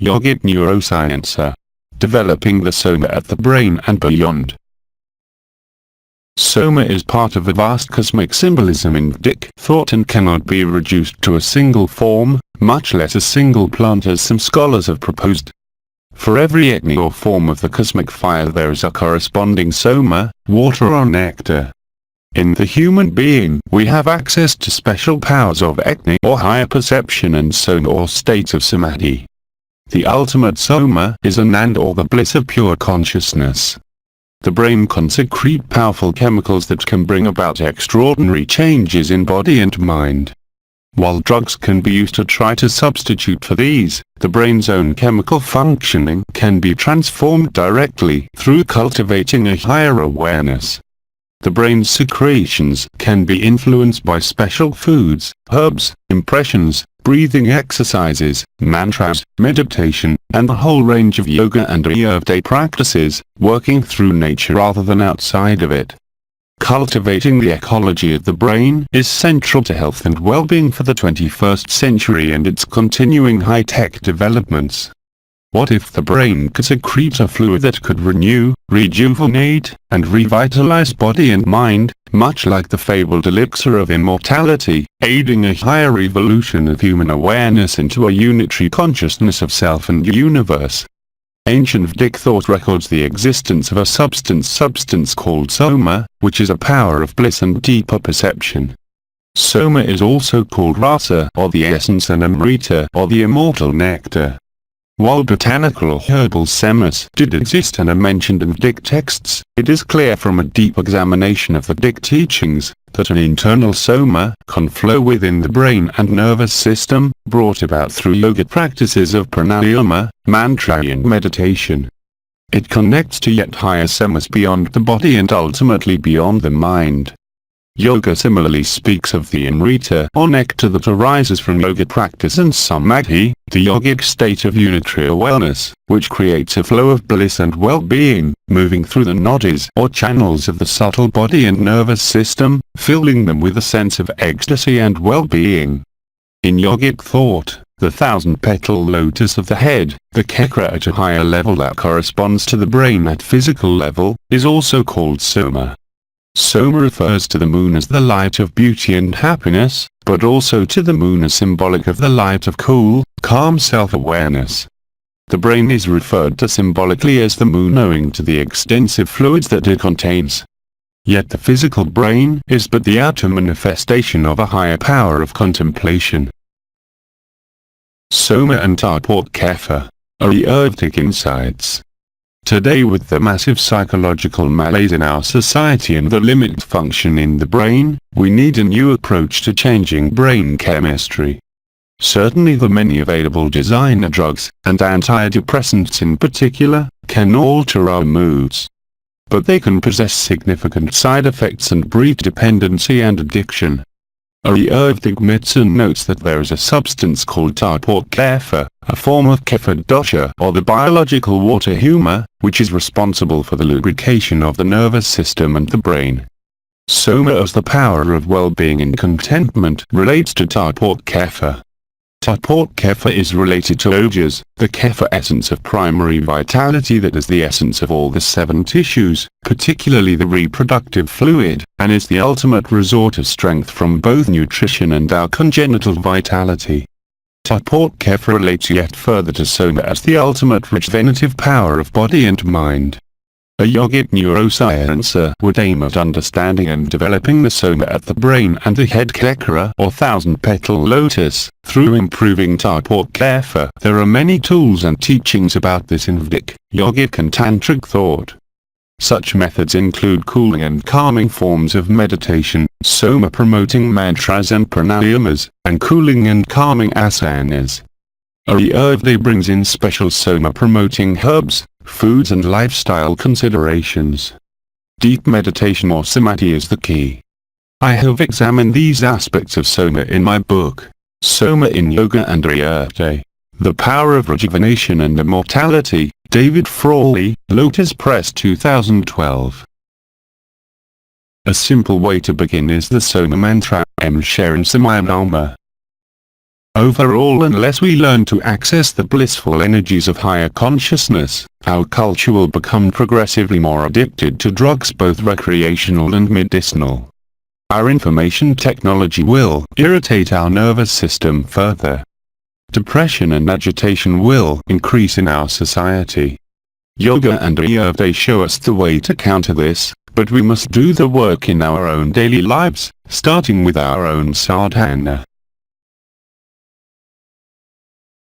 Yogic Neuroscience. Developing the Soma at the brain and beyond. Soma is part of a vast cosmic symbolism in Vedic thought and cannot be reduced to a single form, much less a single plant as some scholars have proposed. For every agni or form of the cosmic fire there is a corresponding Soma, water or nectar. In the human being we have access to special powers of agni or higher perception and Soma or state of samadhi. The ultimate Soma is Anand or the bliss of pure consciousness. The brain can secrete powerful chemicals that can bring about extraordinary changes in body and mind. While drugs can be used to try to substitute for these, the brain's own chemical functioning can be transformed directly through cultivating a higher awareness. The brain's secretions can be influenced by special foods, herbs, impressions, breathing exercises, mantras, meditation, and a whole range of yoga and Ayurveda practices, working through nature rather than outside of it. Cultivating the ecology of the brain is central to health and well-being for the 21st century and its continuing high-tech developments. What if the brain could secrete a fluid that could renew, rejuvenate, and revitalize body and mind, much like the fabled elixir of immortality, aiding a higher evolution of human awareness into a unitary consciousness of self and universe? Ancient Vedic thought records the existence of a substance called Soma, which is a power of bliss and deeper perception. Soma is also called rasa or the essence and amrita or the immortal nectar. While botanical or herbal semas did exist and are mentioned in Vedic texts, it is clear from a deep examination of the Vedic teachings, that an internal Soma can flow within the brain and nervous system, brought about through yoga practices of pranayama, mantra and meditation. It connects to yet higher Somas beyond the body and ultimately beyond the mind. Yoga similarly speaks of the amrita or nectar that arises from yoga practice and samadhi, the yogic state of unitary awareness, which creates a flow of bliss and well-being, moving through the nadis or channels of the subtle body and nervous system, filling them with a sense of ecstasy and well-being. In yogic thought, the thousand-petal lotus of the head, the chakra at a higher level that corresponds to the brain at physical level, is also called Soma. Soma refers to the moon as the light of beauty and happiness, but also to the moon as symbolic of the light of cool, calm self-awareness. The brain is referred to symbolically as the moon owing to the extensive fluids that it contains. Yet the physical brain is but the outer manifestation of a higher power of contemplation. Soma and Tatpurkefa are Ayurvedic insights. Today, with the massive psychological malaise in our society and the limited function in the brain, we need a new approach to changing brain chemistry. Certainly the many available designer drugs, and antidepressants in particular, can alter our moods. But they can possess significant side effects and breed dependency and addiction. Ayurvedic medicine notes that there is a substance called Tatpurkefa, a form of Kapha dosha or the biological water humor, which is responsible for the lubrication of the nervous system and the brain. Soma as the power of well-being and contentment relates to Tatpurkefa. Tatpurkefa is related to ojas, the Kapha essence of primary vitality that is the essence of all the 7 tissues, particularly the reproductive fluid, and is the ultimate resort of strength from both nutrition and our congenital vitality. Tatpurkefa relates yet further to Soma as the ultimate regenerative power of body and mind. A yogic neuroscience would aim at understanding and developing the Soma at the brain and the head chakra or thousand-petal lotus, through improving Tatpurkefa. There are many tools and teachings about this in Vedic, yogic and tantric thought. Such methods include cooling and calming forms of meditation, Soma-promoting mantras and pranayamas, and cooling and calming asanas. Ayurveda brings in special Soma-promoting herbs, foods and lifestyle considerations. Deep meditation or samadhi is the key. I have examined these aspects of Soma in my book, Soma in Yoga and Ayurveda, The Power of Rejuvenation and Immortality, David Frawley, Lotus Press 2012. A simple way to begin is the Soma mantra, Om Sharon Samayam Alma. Overall, unless we learn to access the blissful energies of higher consciousness, our culture will become progressively more addicted to drugs, both recreational and medicinal. Our information technology will irritate our nervous system further. Depression and agitation will increase in our society. Yoga and Ayurveda show us the way to counter this, but we must do the work in our own daily lives, starting with our own sadhana.